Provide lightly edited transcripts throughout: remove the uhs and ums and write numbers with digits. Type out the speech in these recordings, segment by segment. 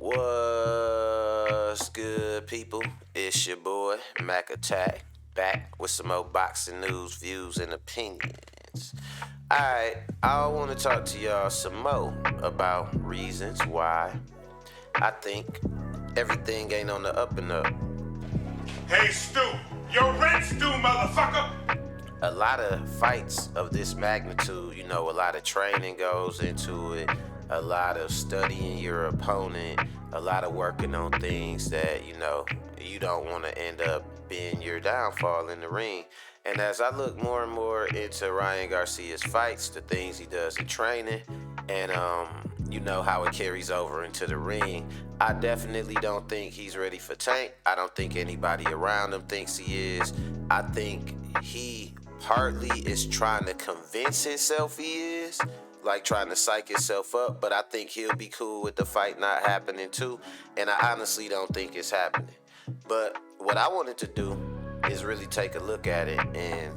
What's good, people? It's your boy, Mac Attack, back with some more boxing news, views, and opinions. Alright, I want to talk to y'all some more about reasons why I think everything ain't on the up and up. Hey, Stu, your rent's due, motherfucker! A lot of fights of this magnitude, a lot of training goes into it, a lot of studying your opponent, a lot of working on things that, you don't want to end up being your downfall in the ring. And as I look more and more into Ryan Garcia's fights, the things he does in training, and how it carries over into the ring, I definitely don't think he's ready for Tank. I don't think anybody around him thinks he is. I think he partly is trying to convince himself he is, like trying to psych himself up, but I think he'll be cool with the fight not happening too, and I honestly don't think it's happening. But what I wanted to do is really take a look at it and,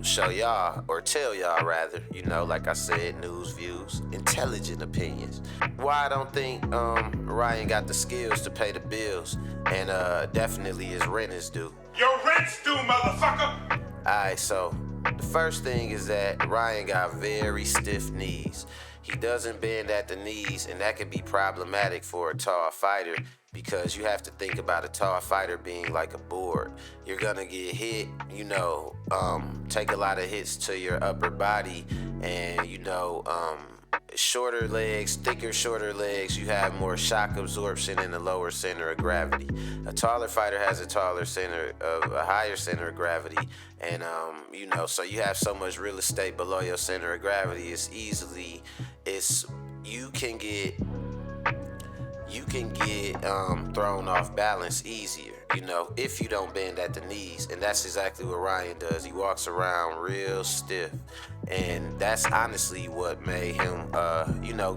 show y'all, or tell y'all rather, like I said, news, views, intelligent opinions. Why I don't think Ryan got the skills to pay the bills, and definitely his rent is due. Your rent's due, motherfucker! Alright, so the first thing is that Ryan got very stiff knees. He doesn't bend at the knees, and that can be problematic for a tall fighter because you have to think about a tall fighter being like a board. You're gonna get hit, take a lot of hits to your upper body, and shorter legs, thicker, shorter legs, you have more shock absorption in the lower center of gravity. A taller fighter has a higher center of gravity, and so you have so much real estate below your center of gravity. You can get thrown off balance easier, if you don't bend at the knees. And that's exactly what Ryan does. He walks around real stiff, and that's honestly what made him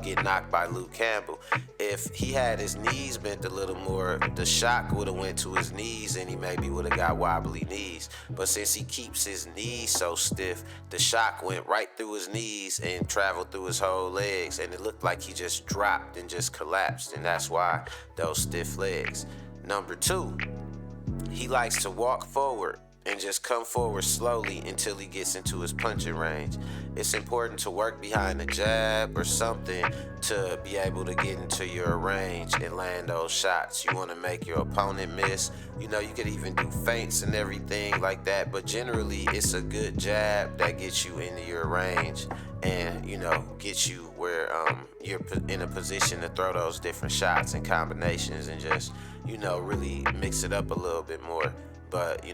get knocked by Luke Campbell. If he had his knees bent a little more, the shock would have went to his knees and he maybe would have got wobbly knees. But since he keeps his knees so stiff, the shock went right through his knees and traveled through his whole legs, and it looked like he just dropped and just collapsed, and that's why those stiff legs. Number two, he likes to walk forward and just come forward slowly until he gets into his punching range. It's important to work behind a jab or something to be able to get into your range and land those shots. You want to make your opponent miss. You could even do feints and everything like that, but generally it's a good jab that gets you into your range and, gets you where you're in a position to throw those different shots and combinations and just, really mix it up a little bit more. But,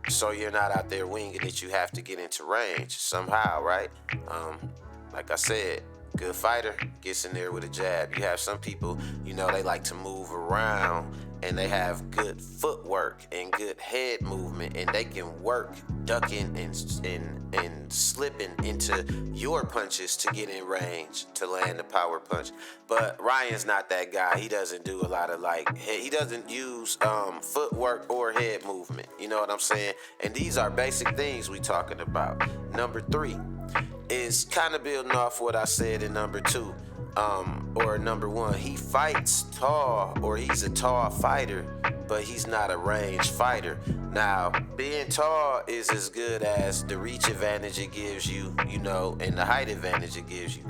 so you're not out there winging it, you have to get into range somehow, right? Like I said, good fighter gets in there with a jab. You have some people, they like to move around and they have good footwork and good head movement, and they can work ducking and slipping into your punches to get in range to land the power punch. But Ryan's not that guy. He doesn't do a lot of he doesn't use footwork or head movement. You know what I'm saying? And these are basic things we talking about. Number three is kind of building off what I said in number two. Or number one, he fights tall, or he's a tall fighter, but he's not a range fighter. Now, being tall is as good as the reach advantage it gives you, and the height advantage it gives you.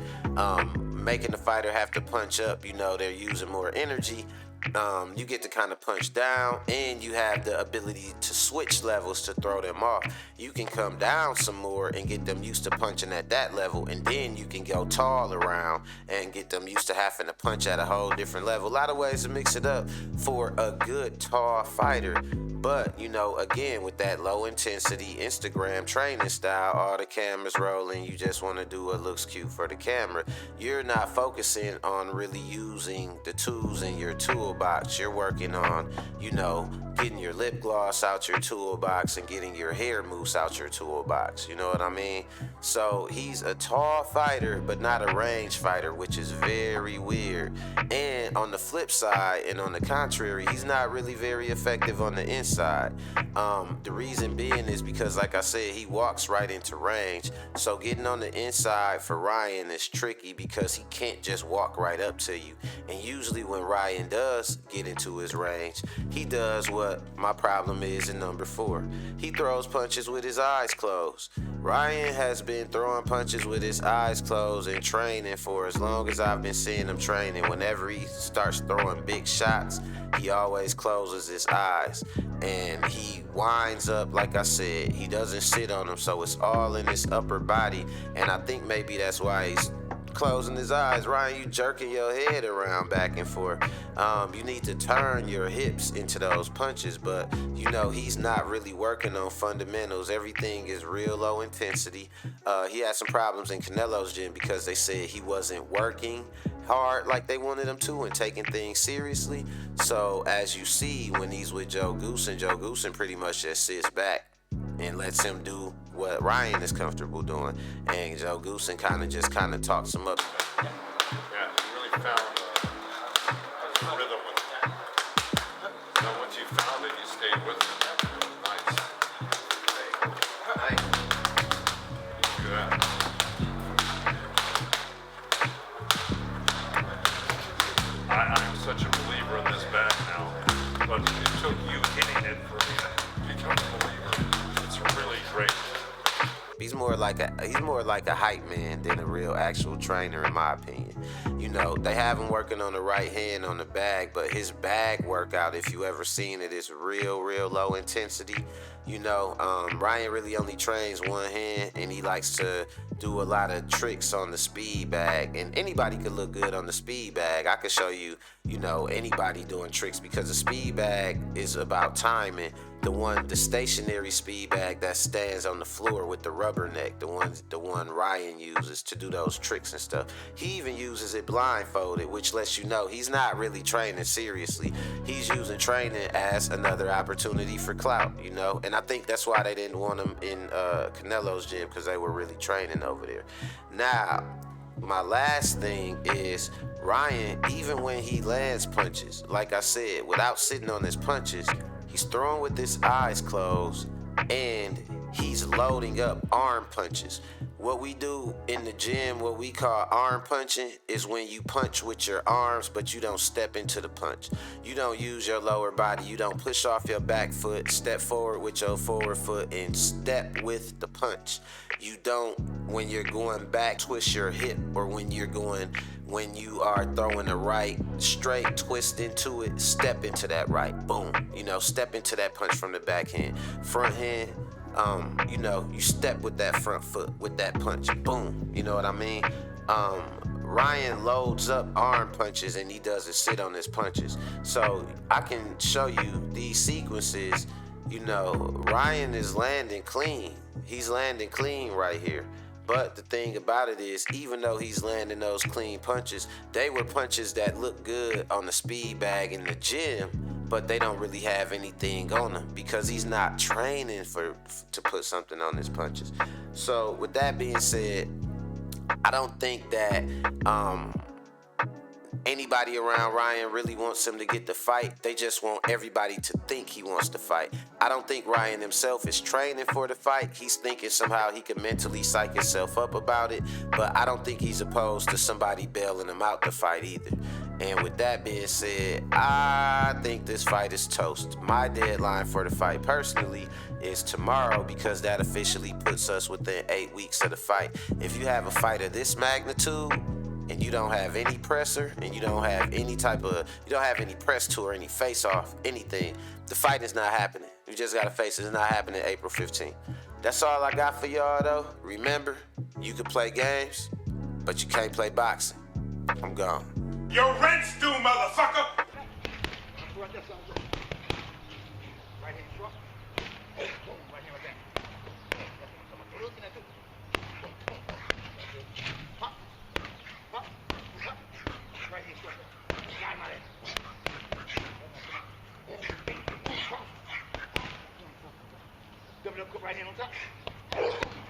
Making the fighter have to punch up, they're using more energy. You get to kind of punch down, and you have the ability to switch levels to throw them off. You can come down some more and get them used to punching at that level, and then you can go tall around and get them used to having to punch at a whole different level. A lot of ways to mix it up for a good tall fighter. But, again, with that low intensity Instagram training style, all the cameras rolling, you just want to do what looks cute for the camera. You're not focusing on really using the tools in your toolbox. You're working on, getting your lip gloss out your toolbox and getting your hair mousse out your toolbox. You know what I mean? So he's a tall fighter, but not a range fighter, which is very weird. And on the flip side, and on the contrary, he's not really very effective on the inside. The reason being is because, like I said, he walks right into range. So getting on the inside for Ryan is tricky because he can't just walk right up to you. And usually when Ryan does get into his range, he does what my problem is in number 4. He throws punches with his eyes closed. Ryan has been throwing punches with his eyes closed in training for as long as I've been seeing him training. Whenever he starts throwing big shots, he always closes his eyes. And he winds up, like I said, he doesn't sit on them, so it's all in his upper body. And I think maybe that's why he's closing his eyes. Ryan, you jerking your head around back and forth. You need to turn your hips into those punches, but you know, he's not really working on fundamentals. Everything is real low intensity. He had some problems in Canelo's gym because they said he wasn't working hard like they wanted him to and taking things seriously. So as you see, when he's with Joe Goossen pretty much just sits back and lets him do what Ryan is comfortable doing. And Joe Goossen kind of talks him up. Yeah, you really found a rhythm with it. You know, once you found it, you stayed with it. Nice. Good. I'm such a believer in this bag now, but it took you hitting it for me to become a believer. It's really great. He's more like a hype man than a real actual trainer, in my opinion. You know, they have him working on the right hand on the bag, but his bag workout, if you ever seen it, is real low intensity. You know, Ryan really only trains one hand, and he likes to do a lot of tricks on the speed bag. And anybody could look good on the speed bag. I could show you, you know, anybody doing tricks because the speed bag is about timing. The stationary speed bag that stands on the floor with the rubber neck, the one Ryan uses to do those tricks and stuff. He even uses it blindfolded, which lets you know he's not really training seriously. He's using training as another opportunity for clout, you know. And I think that's why they didn't want him in Canelo's gym, because they were really training over there. Now, my last thing is Ryan, even when he lands punches, like I said, without sitting on his punches, he's throwing with his eyes closed, and he's loading up arm punches. What we do in the gym, what we call arm punching, is when you punch with your arms, but you don't step into the punch. You don't use your lower body. You don't push off your back foot, step forward with your forward foot, and step with the punch. You don't, when you're going back, twist your hip, or when you are throwing the right straight, twist into it, step into that right, boom. You know, step into that punch from the backhand. Front hand, you know, you step with that front foot, with that punch, boom. You know what I mean? Ryan loads up arm punches and he doesn't sit on his punches. So I can show you these sequences. You know, Ryan is landing clean. He's landing clean right here. But the thing about it is, even though he's landing those clean punches, they were punches that look good on the speed bag in the gym, but they don't really have anything on him because he's not training to put something on his punches. So with that being said, I don't think that anybody around Ryan really wants him to get the fight. They just want everybody to think he wants to fight. I don't think Ryan himself is training for the fight. He's thinking somehow he can mentally psych himself up about it, but I don't think he's opposed to somebody bailing him out to fight either. And with that being said, I think this fight is toast. My deadline for the fight personally is tomorrow, because that officially puts us within 8 weeks of the fight. If you have a fight of this magnitude, and you don't have any presser, and you don't have any press tour, any face off, anything, the fight is not happening. You just gotta face it. It's not happening April 15th. That's all I got for y'all though. Remember, you can play games, but you can't play boxing. I'm gone. Your rent's due, motherfucker! right hand on top.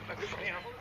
Like this right hand on top.